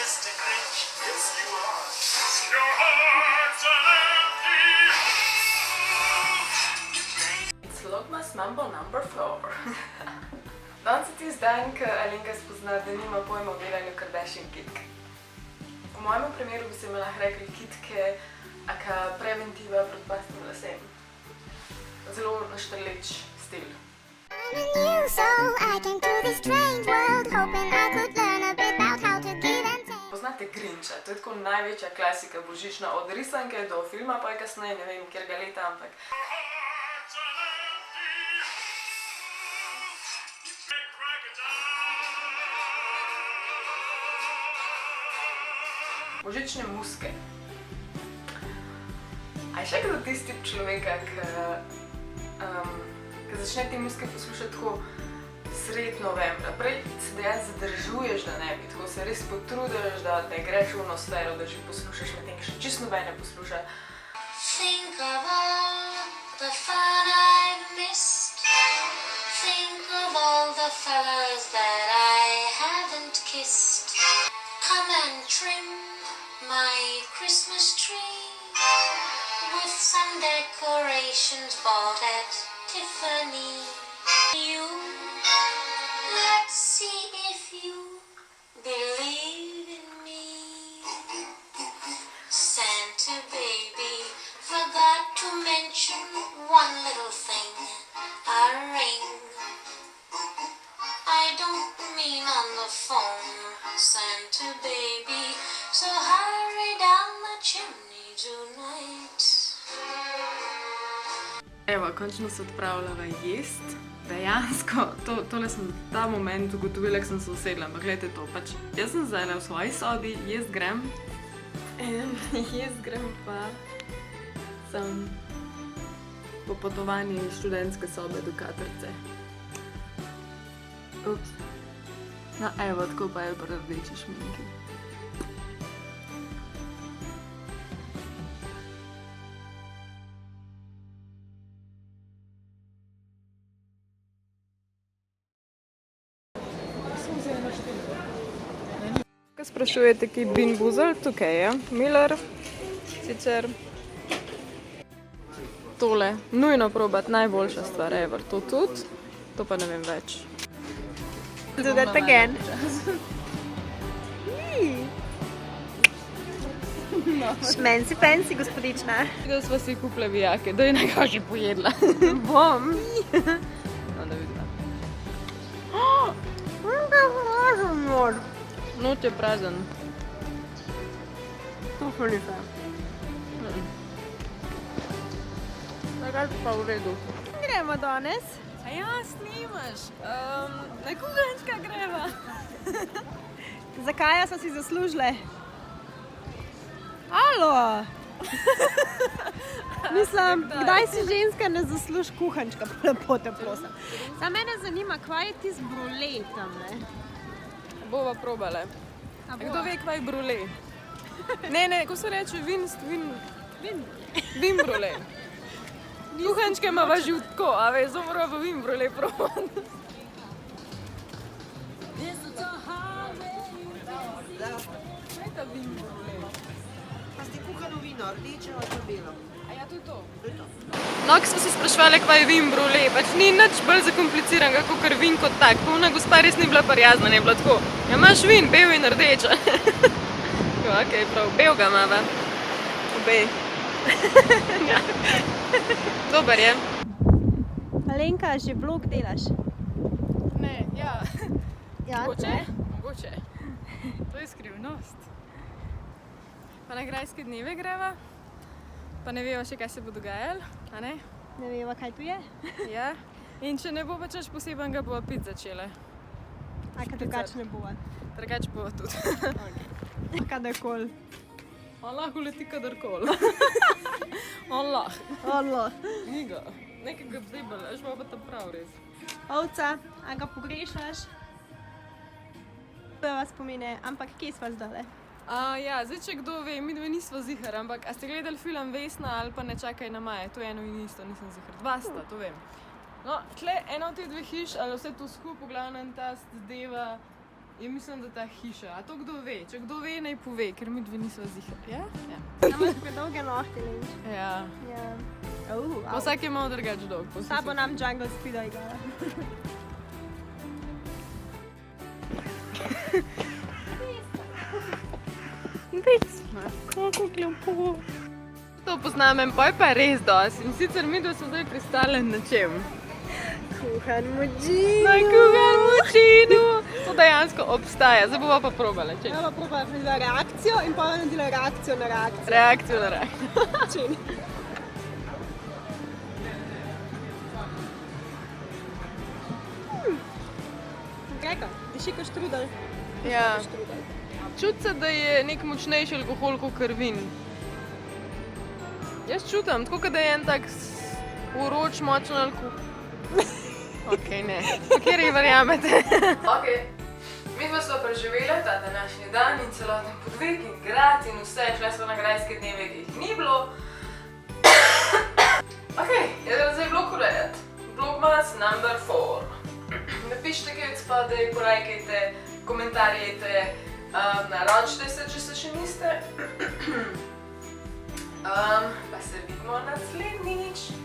Mr. Grinch, yes you are. Your heart's an empty hole. It's Vlogmas Mambo number 4. Danes je tisti dan, ko Alenka spozna, da nima pojma o delanju Kardashian kitk. V mojem primeru bi se mi lahko rekli kitke, aka preventiva proti pastim lasem. Zelo naštrleč stil. Poznate Grincha, to je tako največja klasika božična, od risanke do filma, pa je kasneje, ne vem, kjer ga leta, ampak... Božične muske. A je še kdo tisti tip človeka, ki začne te muske poslušati tako sred novembra. Prej se dejansko zadržuješ, da ne bi, tako se res potrudiš, da ne greš v ono sfero, da že poslušaš, medtem ki še čisto noben ne posluša. Think of all the fun I've missed. Think of all the fellas that I haven't kissed. Come and trim my Christmas tree with some decorations bought at Tiffany. Let's see if you believe in me. Santa baby forgot to mention one little thing, a ring. I don't mean on the phone, Santa baby, so hurry down the chimney tonight. Evo, končno se odpravljava jest. Dejansko, tole sem ta moment ugotovila, ko sem se usedla, ampak gledajte to, pač jaz sem zdaj v svoji sobi, jaz grem pa sem po potovanju iz študentske sobe do Katrce. Ups. No evo, tako pa je pri rdeči šminki. Ko sprašujete, ki Bean Boozled, tukaj je Miller, sicer tole, nujno probat, najboljša stvar ever, to tudi, to pa ne vem več. Do that again. Šmenci fancy, gospodična. Da sva si kupila vijake, da je nekaj že pojedla. Bom. No, da videla. Noč je prazen. To pa ni fair. Takaj pa v redu. Gremo danes. A ja, snimaš. Na kuhančka greva. Zakaj smo si zaslužile? Alo! Mislim, kdaj si ženska ne zasluži kuhančka, lepo te prosim. Zdaj mene zanima, kva je tisti brule tamle? Bova probale. Kdo ve, kva je brule? Ne, ko se reče vin brule. Kuhančke imava že tako, a veš, zdaj morava vin brule probati. Kaj je ta vin brule? Pa ste kuhano vino, rdeče ali pa belo? A ja, to je to? To je to. No, ko smo se spraševali, kva je vin brule, pač ni nič bolj zakompliciranega, kakor vin kot tak. Pa ona gospa res ni bila prijazna, ne bila tako. Ja, imaš vin, bel in rdeča. Okej, prav, bel ga imava. Obe. Dober je. Alenka, že vlog delaš? Ne, ja. Ja, Mogoče. To je skrivnost. Pa na grajske dneve greva, pa ne veva še, kaj se bo dogajalo, a ne? Ne veva, kaj tu je? Ja. In če ne bo pač nič posebenega, bova pit začele. A kaj drugače ne bova? Drugače bova tudi. Kadarkoli. On lahko leti kadarkoli. On lahko. Allah. Ni ga. Nekega zebala, až pa tam prav res. Ovca, a ga pogrešaš? Prva spomine, ampak kje sva zdale? Ja, zdaj če kdo ve, mi dve nisva zihar, ampak a ste gledali film Vesna ali pa Ne čakaj na Maje? To je eno in isto, nisem zihar. Dva sta, to vem. No, tle ena od teh dveh hiš, ali vse to skupaj, v glavnem ta zadeva In mislim, da ta hiša. A to kdo ve? Če kdo ve, naj pove, ker mi dve nisva zihar. Ja? Imaš tako dolge nohte, Linč. Ja. Ja. Pa vsak je malo drugač dolg. S tabo nam Jungle Speeda igra. Kako lepo. To poznamem, pa je pa res dosti. In sicer mi dva so zdaj pristale na čem? Kuhan močinu. Na kuhan močinu. To dejansko obstaja. Zdaj bova pa probala. Če? Ja, pa probala naredila reakcijo in pa naredila reakcijo na reakcijo. Reakcijo na reakcijo. Čini. Grega, diši kot štrudel. Ja. Čuti se, da je nek močnejši alkohol kot vin. Jaz čutim, tako kot da je en tak uroč močen alkohol. Okej, ne. Kateri verjamete? Okej. Midva sva preživela ta današnji dan in celoten podvig in grad in vse. Šla sva na grajske dneve, ki jih ni bilo. Okej, jaz zdaj vlog urejati. Vlogmas number 4. Napišite, kaj spodaj, polajkajte, komentarjajte, naročite se, če se še niste. Pa se vidimo naslednjič.